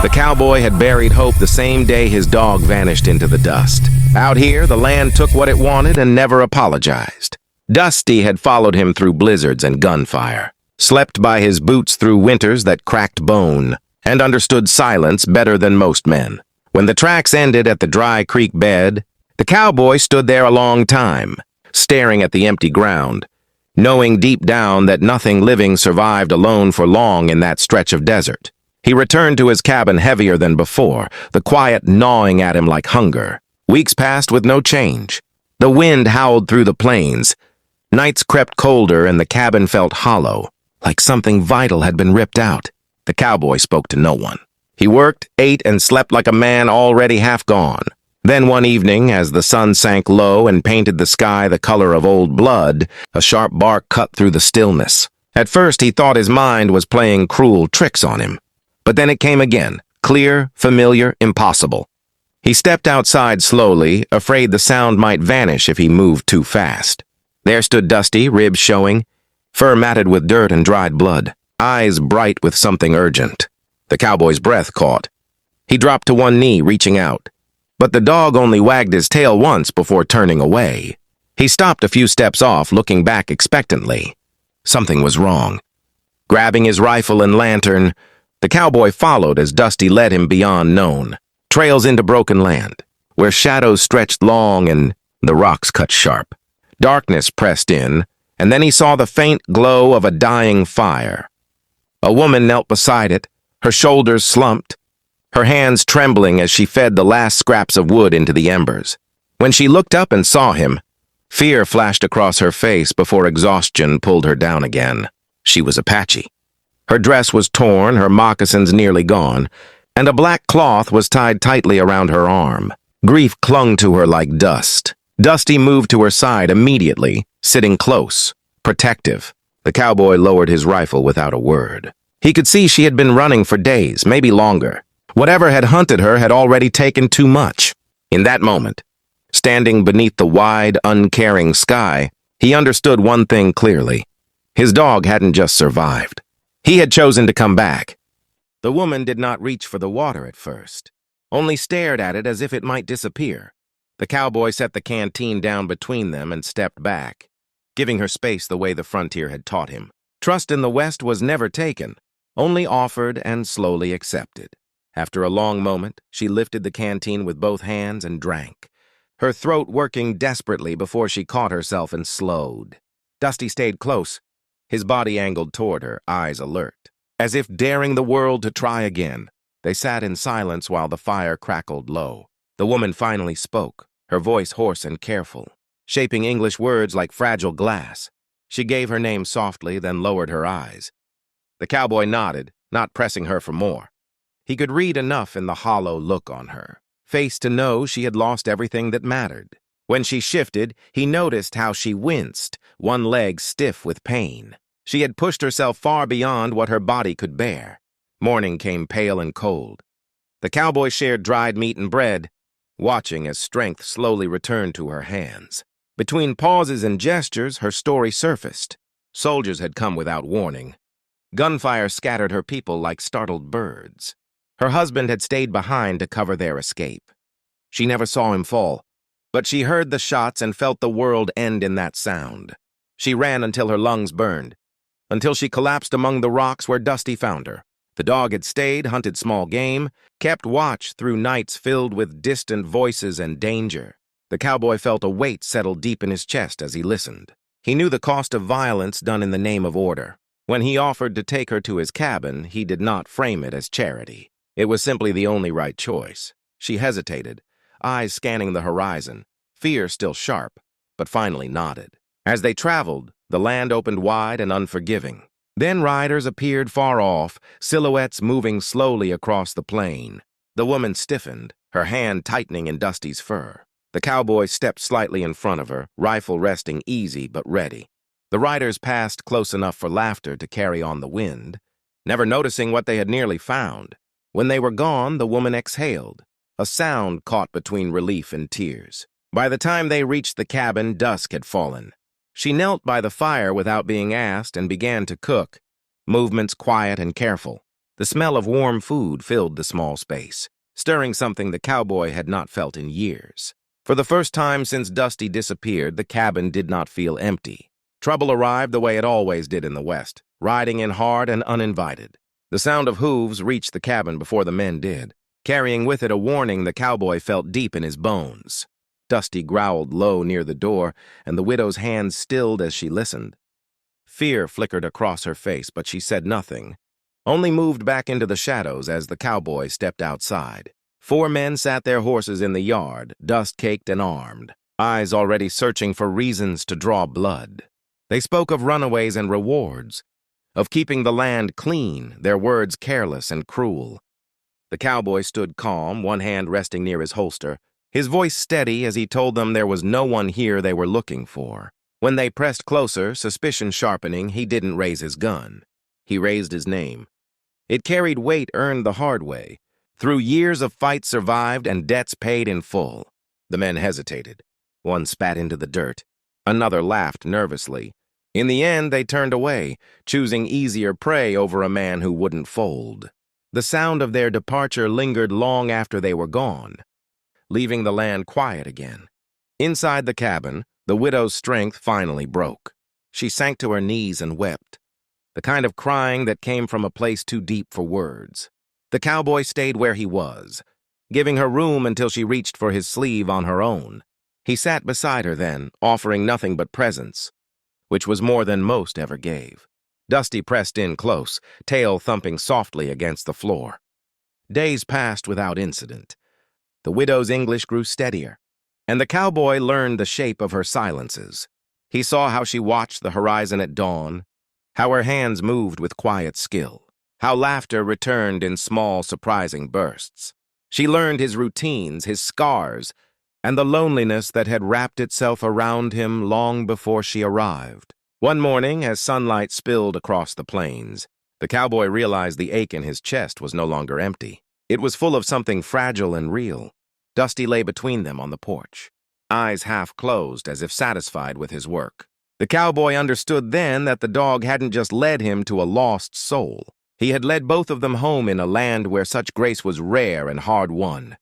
The cowboy had buried hope the same day his dog vanished into the dust. Out here, the land took what it wanted and never apologized. Dusty had followed him through blizzards and gunfire, slept by his boots through winters that cracked bone, and understood silence better than most men. When the tracks ended at the dry creek bed, the cowboy stood there a long time, staring at the empty ground, knowing deep down that nothing living survived alone for long in that stretch of desert. He returned to his cabin heavier than before, the quiet gnawing at him like hunger. Weeks passed with no change. The wind howled through the plains. Nights crept colder and the cabin felt hollow, like something vital had been ripped out. The cowboy spoke to no one. He worked, ate, and slept like a man already half gone. Then one evening, as the sun sank low and painted the sky the color of old blood, a sharp bark cut through the stillness. At first, he thought his mind was playing cruel tricks on him. But then it came again, clear, familiar, impossible. He stepped outside slowly, afraid the sound might vanish if he moved too fast. There stood Dusty, ribs showing, fur matted with dirt and dried blood, eyes bright with something urgent. The cowboy's breath caught. He dropped to one knee, reaching out. But the dog only wagged his tail once before turning away. He stopped a few steps off, looking back expectantly. Something was wrong. Grabbing his rifle and lantern, the cowboy followed as Dusty led him beyond known, trails into broken land, where shadows stretched long and the rocks cut sharp. Darkness pressed in, and then he saw the faint glow of a dying fire. A woman knelt beside it, her shoulders slumped, her hands trembling as she fed the last scraps of wood into the embers. When she looked up and saw him, fear flashed across her face before exhaustion pulled her down again. She was Apache. Her dress was torn, her moccasins nearly gone, and a black cloth was tied tightly around her arm. Grief clung to her like dust. Dusty moved to her side immediately, sitting close, protective. The cowboy lowered his rifle without a word. He could see she had been running for days, maybe longer. Whatever had hunted her had already taken too much. In that moment, standing beneath the wide, uncaring sky, he understood one thing clearly. His dog hadn't just survived. He had chosen to come back. The woman did not reach for the water at first, only stared at it as if it might disappear. The cowboy set the canteen down between them and stepped back, giving her space the way the frontier had taught him. Trust in the West was never taken, only offered and slowly accepted. After a long moment, she lifted the canteen with both hands and drank, her throat working desperately before she caught herself and slowed. Dusty stayed close, his body angled toward her, eyes alert. As if daring the world to try again, they sat in silence while the fire crackled low. The woman finally spoke, her voice hoarse and careful, shaping English words like fragile glass. She gave her name softly, then lowered her eyes. The cowboy nodded, not pressing her for more. He could read enough in the hollow look on her face to know she had lost everything that mattered. When she shifted, he noticed how she winced, one leg stiff with pain. She had pushed herself far beyond what her body could bear. Morning came pale and cold. The cowboy shared dried meat and bread, watching as strength slowly returned to her hands. Between pauses and gestures, her story surfaced. Soldiers had come without warning. Gunfire scattered her people like startled birds. Her husband had stayed behind to cover their escape. She never saw him fall, but she heard the shots and felt the world end in that sound. She ran until her lungs burned, until she collapsed among the rocks where Dusty found her. The dog had stayed, hunted small game, kept watch through nights filled with distant voices and danger. The cowboy felt a weight settle deep in his chest as he listened. He knew the cost of violence done in the name of order. When he offered to take her to his cabin, he did not frame it as charity. It was simply the only right choice. She hesitated, eyes scanning the horizon, fear still sharp, but finally nodded. As they traveled, the land opened wide and unforgiving. Then riders appeared far off, silhouettes moving slowly across the plain. The woman stiffened, her hand tightening in Dusty's fur. The cowboy stepped slightly in front of her, rifle resting easy but ready. The riders passed close enough for laughter to carry on the wind, never noticing what they had nearly found. When they were gone, the woman exhaled, a sound caught between relief and tears. By the time they reached the cabin, dusk had fallen. She knelt by the fire without being asked and began to cook, movements quiet and careful. The smell of warm food filled the small space, stirring something the cowboy had not felt in years. For the first time since Dusty disappeared, the cabin did not feel empty. Trouble arrived the way it always did in the West, riding in hard and uninvited. The sound of hooves reached the cabin before the men did, carrying with it a warning the cowboy felt deep in his bones. Dusty growled low near the door, and the widow's hands stilled as she listened. Fear flickered across her face, but she said nothing, only moved back into the shadows as the cowboy stepped outside. 4 men sat their horses in the yard, dust-caked and armed, eyes already searching for reasons to draw blood. They spoke of runaways and rewards, of keeping the land clean, their words careless and cruel. The cowboy stood calm, one hand resting near his holster, his voice steady as he told them there was no one here they were looking for. When they pressed closer, suspicion sharpening, he didn't raise his gun. He raised his name. It carried weight earned the hard way, through years of fights survived and debts paid in full. The men hesitated. One spat into the dirt. Another laughed nervously. In the end, they turned away, choosing easier prey over a man who wouldn't fold. The sound of their departure lingered long after they were gone, leaving the land quiet again. Inside the cabin, the widow's strength finally broke. She sank to her knees and wept, the kind of crying that came from a place too deep for words. The cowboy stayed where he was, giving her room until she reached for his sleeve on her own. He sat beside her then, offering nothing but presence, which was more than most ever gave. Dusty pressed in close, tail thumping softly against the floor. Days passed without incident. The widow's English grew steadier, and the cowboy learned the shape of her silences. He saw how she watched the horizon at dawn, how her hands moved with quiet skill, how laughter returned in small, surprising bursts. She learned his routines, his scars, and the loneliness that had wrapped itself around him long before she arrived. One morning, as sunlight spilled across the plains, the cowboy realized the ache in his chest was no longer empty. It was full of something fragile and real. Dusty lay between them on the porch, eyes half closed as if satisfied with his work. The cowboy understood then that the dog hadn't just led him to a lost soul. He had led both of them home in a land where such grace was rare and hard-won.